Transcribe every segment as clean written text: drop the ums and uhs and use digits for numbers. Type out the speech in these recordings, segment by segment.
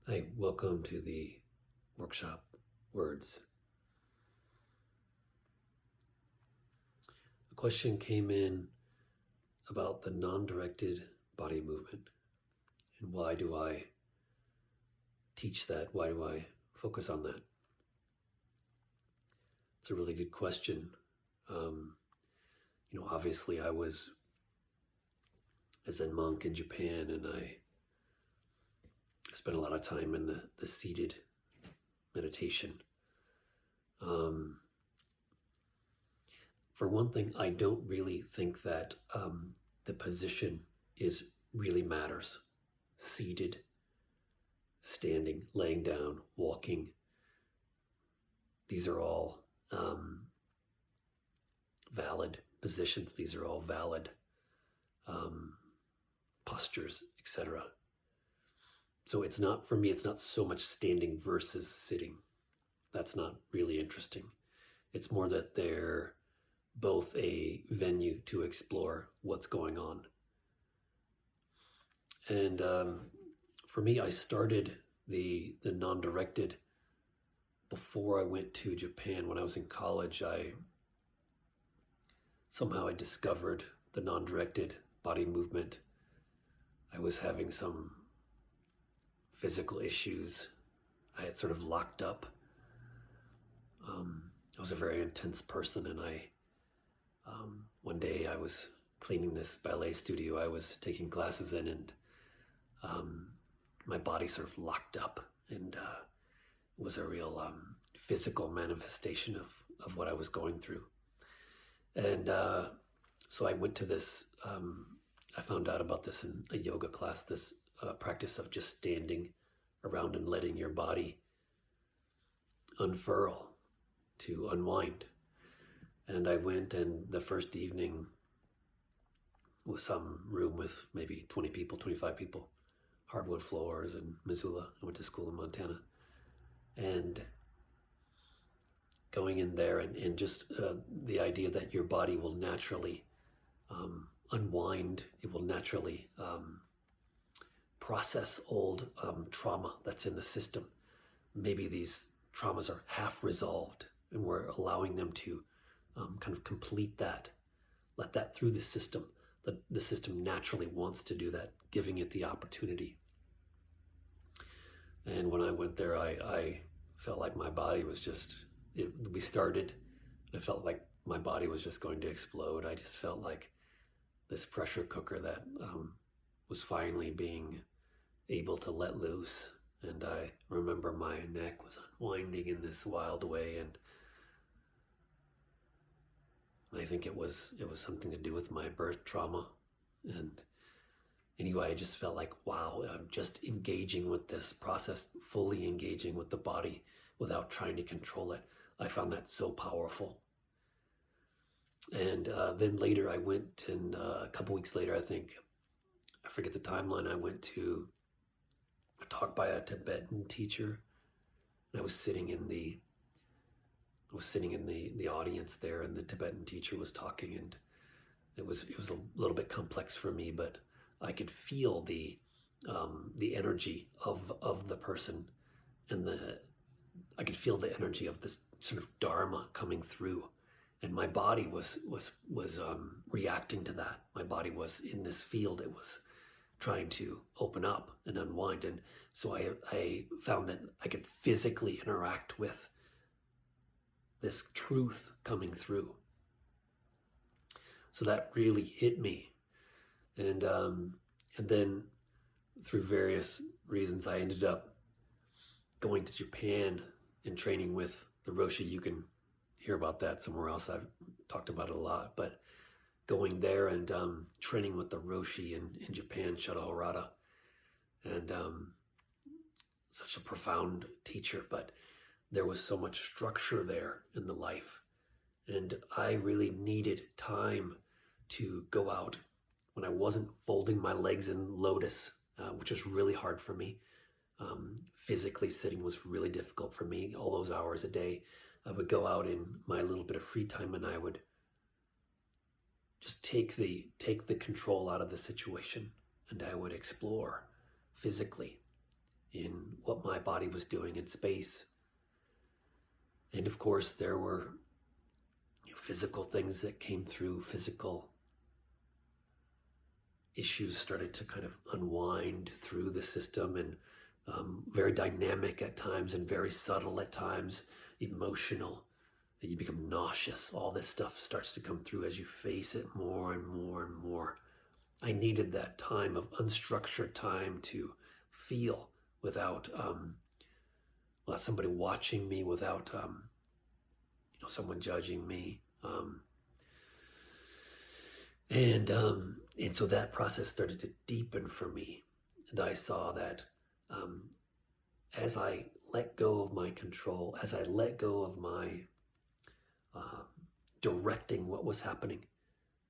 Hi, welcome to the workshop Words. A question came in about the non-directed body movement and why do I teach that? Why do I focus on that? It's a really good question. Obviously I was a Zen monk in Japan and I spent a lot of time in the seated meditation. For one thing, I don't really think that the position really matters. Seated, standing, laying down, walking. These are all valid positions. These are all valid postures, etc. So it's not, for me, it's not so much standing versus sitting. That's not really interesting. It's more that they're both a venue to explore what's going on. And for me, I started the non-directed before I went to Japan. When I was in college, I discovered the non-directed body movement. I was having some physical issues. I had sort of locked up. I was a very intense person, and one day I was cleaning this ballet studio I was taking classes in, and my body sort of locked up, and it was a real physical manifestation of what I was going through. And so I went to this, I found out about this in a yoga class, this practice of just standing around and letting your body unfurl to unwind. And I went, and the first evening was some room with maybe 20 people, 25 people, hardwood floors in Missoula. I went to school in Montana. And going in there and just the idea that your body will naturally unwind, it will naturally process old trauma that's in the system. Maybe these traumas are half resolved, and we're allowing them to kind of complete that, let that through the system. The system naturally wants to do that, giving it the opportunity. And when I went there, I felt like my body was just, we started, and I felt like my body was just going to explode. I just felt like this pressure cooker that was finally being able to let loose. And I remember my neck was unwinding in this wild way, and I think it was something to do with my birth trauma. And anyway, I just felt like, wow, I'm just engaging with this process, fully engaging with the body without trying to control it. I found that so powerful. And then later I went, and a couple weeks later, I forget the timeline, I went to a talk by a Tibetan teacher. And I was sitting in the audience there, and the Tibetan teacher was talking, and it was a little bit complex for me, but I could feel the energy of the person, and I could feel the energy of this sort of dharma coming through, and my body was reacting to that. My body was in this field. It was trying to open up and unwind, and so I found that I could physically interact with this truth coming through. So that really hit me. And then through various reasons, I ended up going to Japan and training with the Roshi. You can hear about that somewhere else. I've talked about it a lot, but going there and training with the Roshi in Japan, Shado Harada, and such a profound teacher, but there was so much structure there in the life, and I really needed time to go out when I wasn't folding my legs in lotus, which was really hard for me. Physically sitting was really difficult for me. All those hours a day, I would go out in my little bit of free time, and I would just take the control out of the situation, and I would explore physically in what my body was doing in space. And of course, there were physical things that came through, physical issues started to kind of unwind through the system, and very dynamic at times and very subtle at times, emotional. And you become nauseous. All this stuff starts to come through as you face it more and more and more. I needed that time of unstructured time to feel without somebody watching me, without someone judging me. And so that process started to deepen for me. And I saw that as I let go of my control, as I let go of my directing what was happening,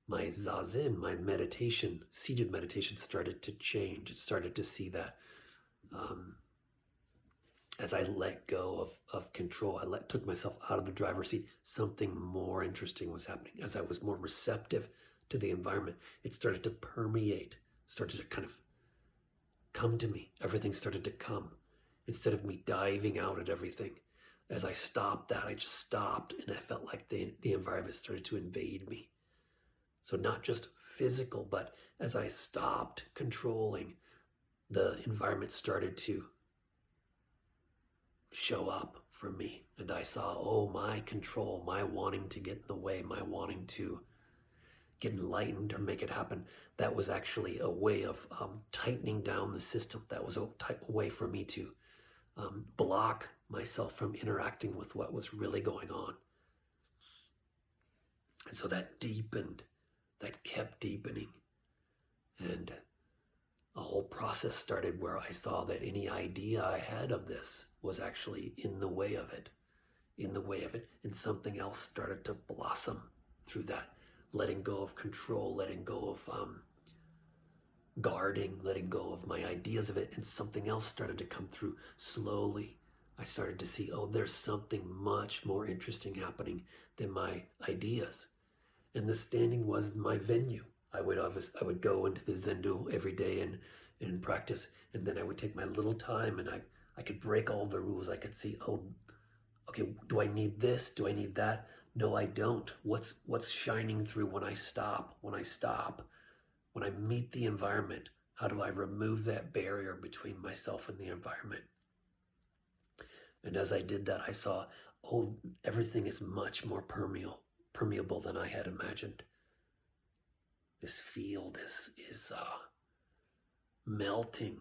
my zazen, my meditation, seated meditation started to change. It started to see that as I let go of control, I took myself out of the driver's seat, something more interesting was happening. As I was more receptive to the environment, it started to permeate, started to kind of come to me. Everything started to come. Instead of me diving out at everything, as I stopped that, I just stopped, and I felt like the environment started to invade me. So not just physical, but as I stopped controlling, the environment started to show up for me. And I saw, my control, my wanting to get in the way, my wanting to get enlightened or make it happen, that was actually a way of tightening down the system. That was a way for me to block myself from interacting with what was really going on. And so that deepened, that kept deepening. And a whole process started where I saw that any idea I had of this was actually in the way of it, and something else started to blossom through that. Letting go of control, letting go of guarding, letting go of my ideas of it, and something else started to come through slowly. I started to see, there's something much more interesting happening than my ideas. And the standing was my venue. I would go into the Zendo every day and practice, and then I would take my little time, and I could break all the rules. I could see, okay, do I need this? Do I need that? No, I don't. What's shining through when I stop? When I meet the environment, how do I remove that barrier between myself and the environment? And as I did that, I saw, everything is much more permeable than I had imagined. This field is melting,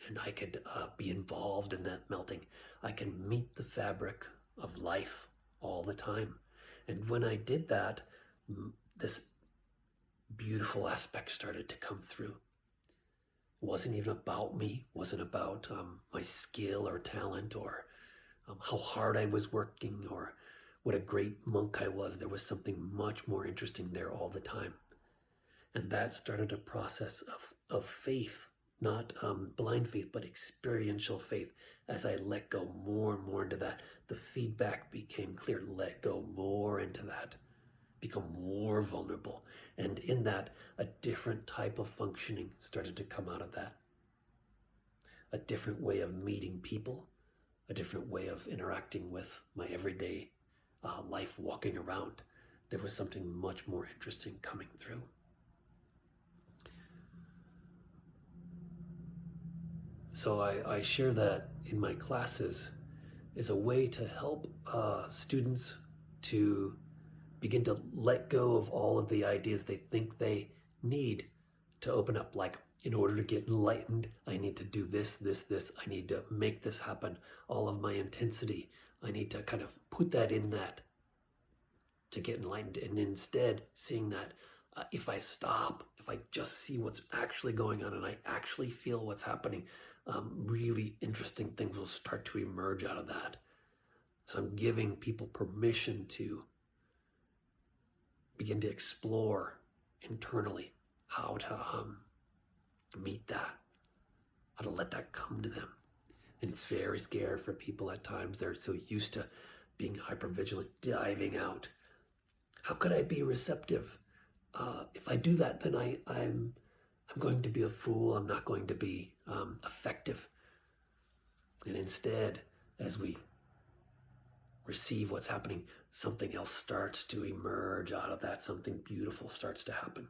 and I could be involved in that melting. I can meet the fabric of life all the time. And when I did that, this beautiful aspect started to come through. It wasn't even about me, wasn't about my skill or talent or how hard I was working or what a great monk I was. There was something much more interesting there all the time. And that started a process of faith, not blind faith, but experiential faith. As I let go more and more into that, the feedback became clear. Let go more into that. Become more vulnerable. And in that, a different type of functioning started to come out of that. A different way of meeting people, a different way of interacting with my everyday life, walking around. There was something much more interesting coming through. So I share that in my classes as a way to help students to begin to let go of all of the ideas they think they need to open up. Like, in order to get enlightened, I need to do this. I need to make this happen. All of my intensity, I need to kind of put that in that to get enlightened. And instead, seeing that if I stop, if I just see what's actually going on and I actually feel what's happening, really interesting things will start to emerge out of that. So I'm giving people permission to begin to explore internally how to meet that, how to let that come to them. And it's very scary for people at times. They're so used to being hypervigilant, diving out. How could I be receptive? If I do that, then I'm going to be a fool. I'm not going to be effective. And instead, as we receive what's happening, something else starts to emerge out of that. Something beautiful starts to happen.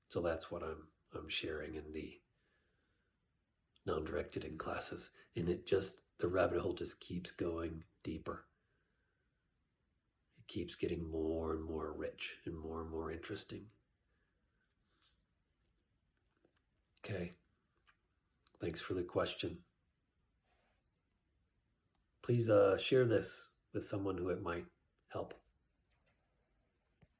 So that's what I'm sharing in the non-directed in classes. And the rabbit hole just keeps going deeper. It keeps getting more and more rich and more interesting. Okay. Thanks for the question. Please share this with someone who it might help.